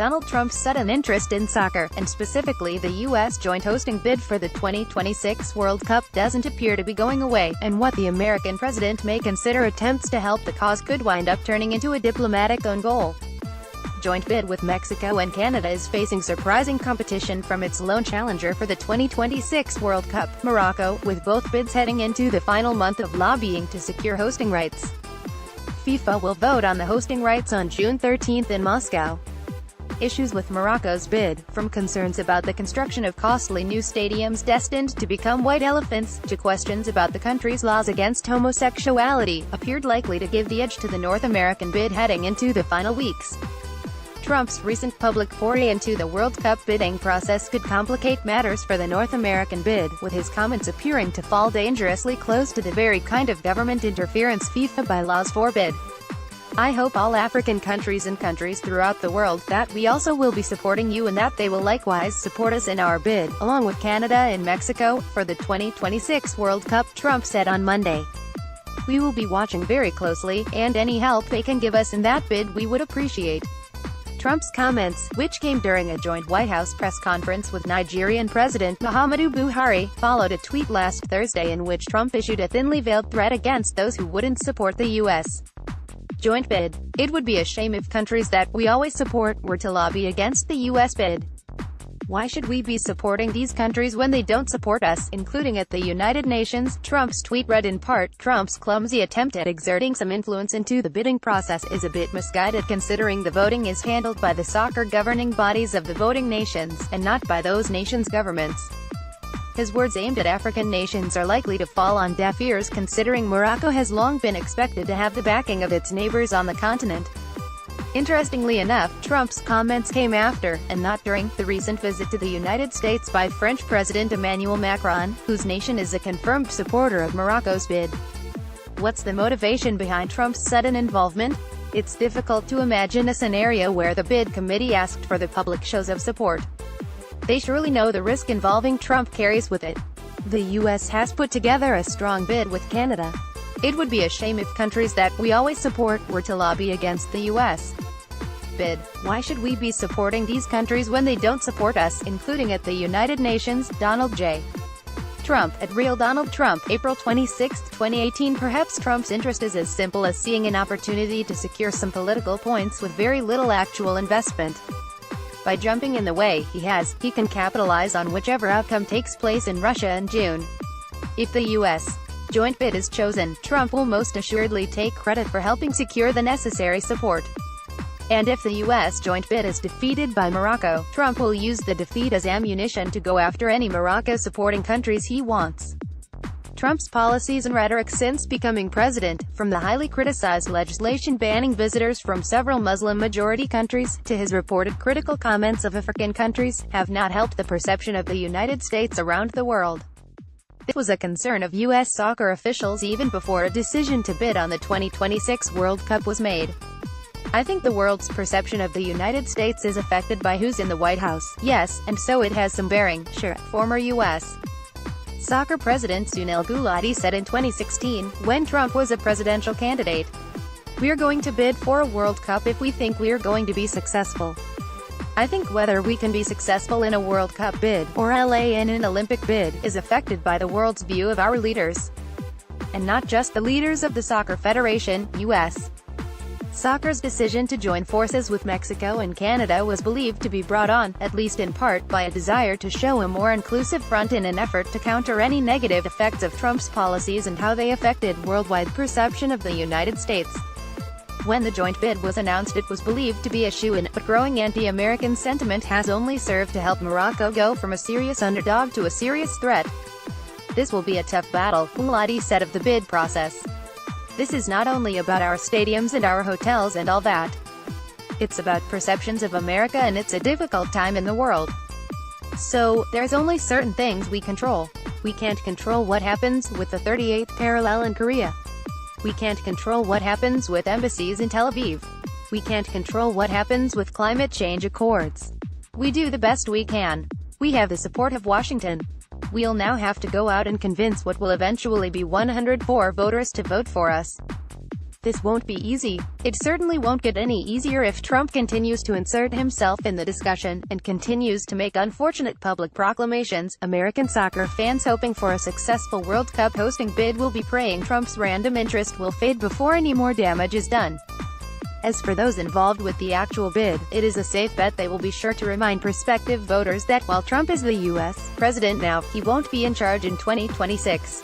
Donald Trump's sudden interest in soccer, and specifically the U.S. joint hosting bid for the 2026 World Cup, doesn't appear to be going away, and what the American president may consider attempts to help the cause could wind up turning into a diplomatic own goal. Joint bid with Mexico and Canada is facing surprising competition from its lone challenger for the 2026 World Cup, Morocco, with both bids heading into the final month of lobbying to secure hosting rights. FIFA will vote on the hosting rights on June 13 in Moscow. Issues with Morocco's bid, from concerns about the construction of costly new stadiums destined to become white elephants, to questions about the country's laws against homosexuality, appeared likely to give the edge to the North American bid heading into the final weeks. Trump's recent public foray into the World Cup bidding process could complicate matters for the North American bid, with his comments appearing to fall dangerously close to the very kind of government interference FIFA bylaws forbid. I hope all African countries and countries throughout the world, that we also will be supporting you and that they will likewise support us in our bid, along with Canada and Mexico, for the 2026 World Cup, Trump said on Monday. We will be watching very closely, and any help they can give us in that bid we would appreciate. Trump's comments, which came during a joint White House press conference with Nigerian President Muhammadu Buhari, followed a tweet last Thursday in which Trump issued a thinly veiled threat against those who wouldn't support the U.S. joint bid. It would be a shame if countries that we always support were to lobby against the U.S. bid. Why should we be supporting these countries when they don't support us, including at the United Nations? Trump's tweet read in part, Trump's clumsy attempt at exerting some influence into the bidding process is a bit misguided considering the voting is handled by the soccer governing bodies of the voting nations, and not by those nations' governments. His words aimed at African nations are likely to fall on deaf ears considering Morocco has long been expected to have the backing of its neighbors on the continent. Interestingly enough, Trump's comments came after, and not during, the recent visit to the United States by French President Emmanuel Macron, whose nation is a confirmed supporter of Morocco's bid. What's the motivation behind Trump's sudden involvement? It's difficult to imagine a scenario where the bid committee asked for the public shows of support. They surely know the risk involving Trump carries with it. The U.S. has put together a strong bid with Canada. It would be a shame if countries that we always support were to lobby against the U.S. bid. Why should we be supporting these countries when they don't support us, including at the United Nations? Donald J. Trump, at Real Donald Trump, April 26, 2018. Perhaps Trump's interest is as simple as seeing an opportunity to secure some political points with very little actual investment. By jumping in the way he can capitalize on whichever outcome takes place in Russia in June. If the U.S. joint bid is chosen, Trump will most assuredly take credit for helping secure the necessary support. And if the U.S. joint bid is defeated by Morocco, Trump will use the defeat as ammunition to go after any Morocco-supporting countries he wants. Trump's policies and rhetoric since becoming president, from the highly criticized legislation banning visitors from several Muslim-majority countries, to his reported critical comments of African countries, have not helped the perception of the United States around the world. This was a concern of U.S. soccer officials even before a decision to bid on the 2026 World Cup was made. I think the world's perception of the United States is affected by who's in the White House, yes, and so it has some bearing, sure, former U.S. soccer president Sunil Gulati said in 2016, when Trump was a presidential candidate, "We're going to bid for a World Cup if we think we're going to be successful." I think whether we can be successful in a World Cup bid, or LA in an Olympic bid, is affected by the world's view of our leaders. And not just the leaders of the Soccer Federation, U.S. Soccer's decision to join forces with Mexico and Canada was believed to be brought on, at least in part, by a desire to show a more inclusive front in an effort to counter any negative effects of Trump's policies and how they affected worldwide perception of the United States. When the joint bid was announced, it was believed to be a shoo-in, but growing anti-American sentiment has only served to help Morocco go from a serious underdog to a serious threat. This will be a tough battle, Gulati said of the bid process. This is not only about our stadiums and our hotels and all that. It's about perceptions of America, and it's a difficult time in the world. So, there's only certain things we control. We can't control what happens with the 38th parallel in Korea. We can't control what happens with embassies in Tel Aviv. We can't control what happens with climate change accords. We do the best we can. We have the support of Washington. We'll now have to go out and convince what will eventually be 104 voters to vote for us. This won't be easy. It certainly won't get any easier if Trump continues to insert himself in the discussion, and continues to make unfortunate public proclamations. American soccer fans hoping for a successful World Cup hosting bid will be praying Trump's random interest will fade before any more damage is done. As for those involved with the actual bid, it is a safe bet they will be sure to remind prospective voters that, while Trump is the U.S. president now, he won't be in charge in 2026.